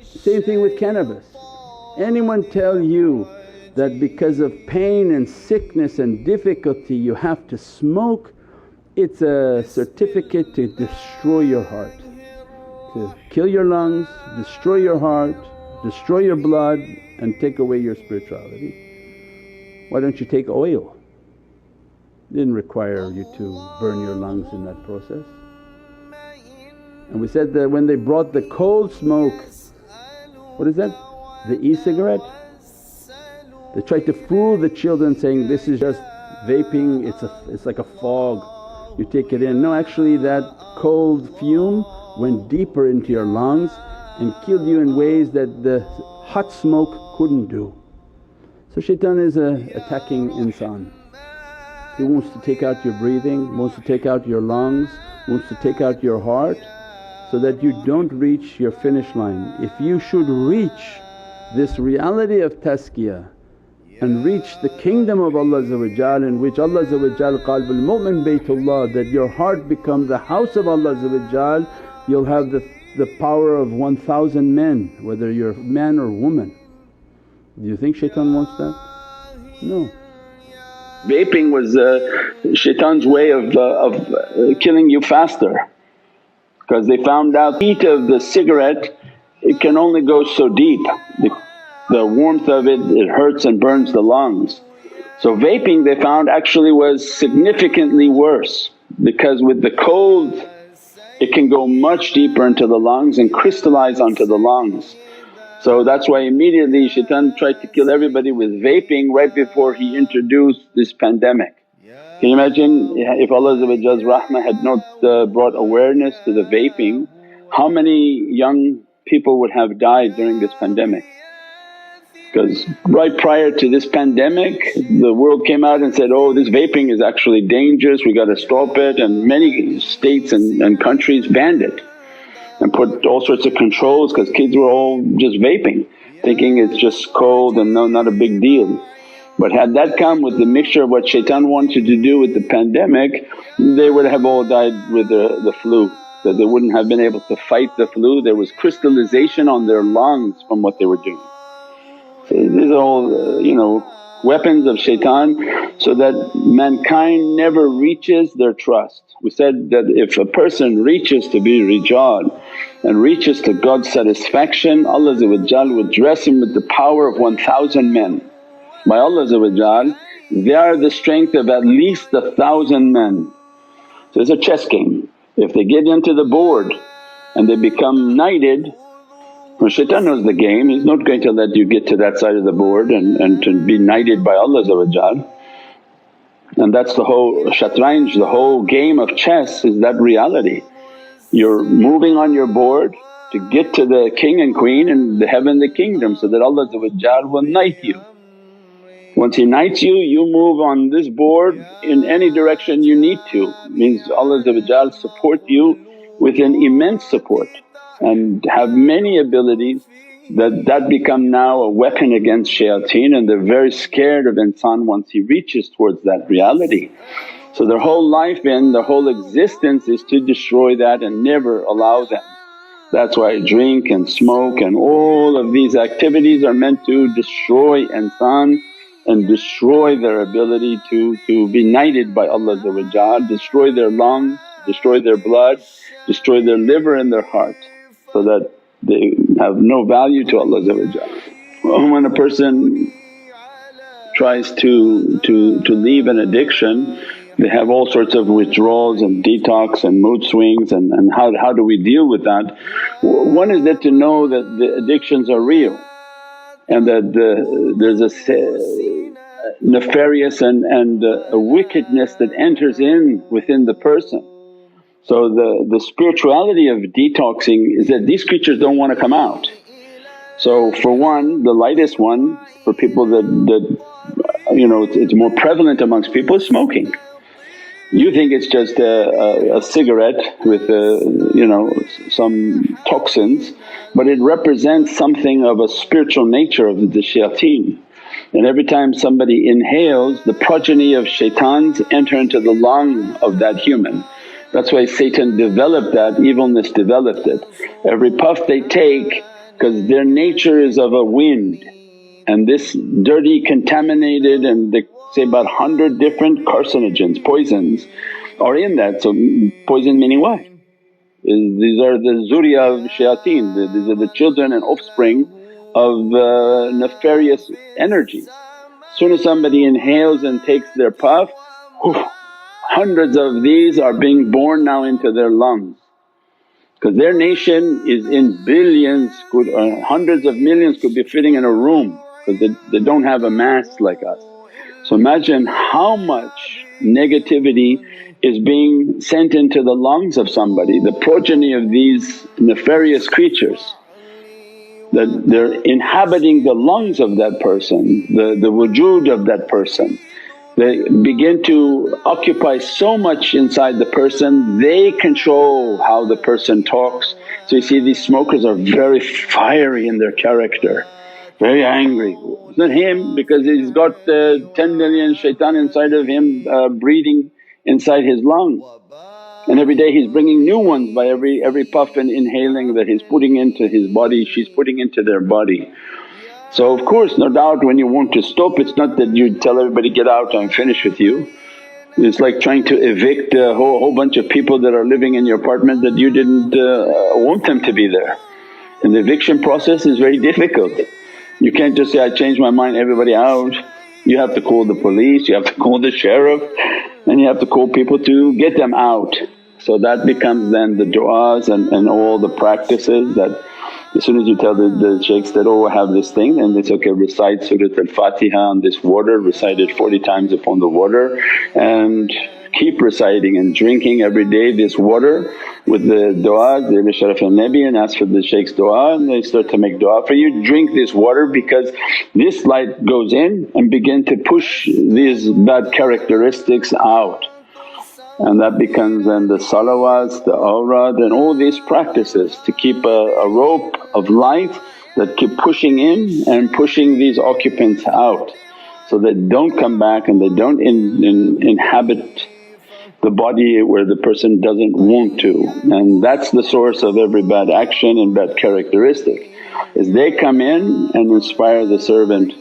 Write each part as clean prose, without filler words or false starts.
Same thing with cannabis. Anyone tell you that because of pain and sickness and difficulty you have to smoke, it's a certificate to destroy your heart, to kill your lungs, destroy your heart, destroy your blood and take away your spirituality. Why don't you take oil? It didn't require you to burn your lungs in that process. And we said that when they brought the cold smoke, what is that? The e-cigarette? They tried to fool the children saying, this is just vaping, it's like a fog, you take it in. No, actually that cold fume went deeper into your lungs and killed you in ways that the hot smoke couldn't do. So shaitan is attacking insan. He wants to take out your breathing, wants to take out your lungs, wants to take out your heart so that you don't reach your finish line. If you should reach this reality of tazkiyah and reach the kingdom of Allah in which Allah qalbul mu'min baytullah, that your heart becomes the house of Allah, you'll have the power of 1,000 men, whether you're man or woman. Do you think shaitan wants that? No. Vaping was shaitan's way of killing you faster, because they found out the heat of the cigarette, it can only go so deep. The warmth of it hurts and burns the lungs. So vaping they found actually was significantly worse, because with the cold it can go much deeper into the lungs and crystallize onto the lungs. So that's why immediately shaitan tried to kill everybody with vaping right before he introduced this pandemic. Can you imagine if Allah's rahmah had not brought awareness to the vaping, how many young people would have died during this pandemic? Because right prior to this pandemic the world came out and said, oh this vaping is actually dangerous, we got to stop it, and many states and countries banned it and put all sorts of controls, because kids were all just vaping thinking it's just cold and no, not a big deal. But had that come with the mixture of what shaitan wanted to do with the pandemic, they would have all died with the flu, that they wouldn't have been able to fight the flu. There was crystallization on their lungs from what they were doing. So these are all weapons of shaitan, so that mankind never reaches their trust. We said that if a person reaches to be rijal and reaches to God's satisfaction, Allah would dress him with the power of 1,000 men. By Allah they are the strength of at least 1,000 men. So it's a chess game. If they get into the board and they become knighted, well, shaitan knows the game, he's not going to let you get to that side of the board and to be knighted by Allah. And that's the whole shatranj, the whole game of chess is that reality. You're moving on your board to get to the king and queen and the heavenly kingdom, so that Allah will knight you. Once He knights you, you move on this board in any direction you need to. Means Allah support you with an immense support and have many abilities that become now a weapon against shayateen, and they're very scared of insan once he reaches towards that reality. So their whole life and their whole existence is to destroy that and never allow them. That's why drink and smoke and all of these activities are meant to destroy insan and destroy their ability to be knighted by Allah, destroy their lungs, destroy their blood, destroy their liver and their heart, so that they have no value to Allah. When a person tries to leave an addiction, they have all sorts of withdrawals and detox and mood swings, and how do we deal with that? One is that to know that the addictions are real and that there's a nefarious and a wickedness that enters in within the person. So the spirituality of detoxing is that these creatures don't want to come out. So for one, the lightest one for people that it's more prevalent amongst people is smoking. You think it's just a cigarette with some toxins, but it represents something of a spiritual nature of the shayateen. And every time somebody inhales, the progeny of shaitans enter into the lung of that human. That's why Satan developed that, evilness developed it. Every puff they take, because their nature is of a wind, and this dirty, contaminated, and they say about 100 different carcinogens, poisons are in that. So poison meaning what? These are the zuriya of shayateen, these are the children and offspring of nefarious energy. Soon as somebody inhales and takes their puff, hundreds of these are being born now into their lungs. Because their nation is in billions, hundreds of millions could be fitting in a room because they don't have a mass like us. So imagine how much negativity is being sent into the lungs of somebody, the progeny of these nefarious creatures, that they're inhabiting the lungs of that person, the wujood of that person. They begin to occupy so much inside the person, they control how the person talks. So you see these smokers are very fiery in their character, very angry. It's not him because he's got 10 million shaitan inside of him breathing inside his lungs, and every day he's bringing new ones by every puff and inhaling that he's putting into his body, she's putting into their body. So of course no doubt when you want to stop, it's not that you tell everybody, get out, I'm finished with you. It's like trying to evict a whole bunch of people that are living in your apartment that you didn't want them to be there. And the eviction process is very difficult. You can't just say, I changed my mind, everybody out. You have to call the police, you have to call the sheriff, and you have to call people to get them out. So that becomes then the du'as and all the practices that as soon as you tell the shaykhs that, oh I have this thing, and it's okay, recite Surat al-Fatiha on this water, recite it 40 times upon the water, and keep reciting and drinking every day this water with the du'as, the Sharaf al-Nabi, and ask for the shaykh's du'a, and they start to make du'a for you. Drink this water because this light goes in and begin to push these bad characteristics out. And that becomes then the salawats, the awrad and all these practices to keep a rope of light that keep pushing in and pushing these occupants out so they don't come back and they don't inhabit the body where the person doesn't want to. And that's the source of every bad action and bad characteristic, is they come in and inspire the servant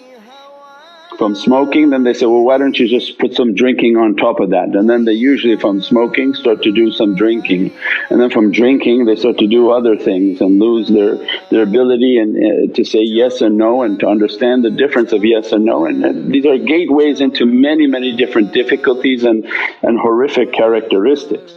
from smoking. Then they say, well why don't you just put some drinking on top of that, and then they usually from smoking start to do some drinking, and then from drinking they start to do other things and lose their ability and to say yes and no and to understand the difference of yes and no. And these are gateways into many different difficulties and horrific characteristics.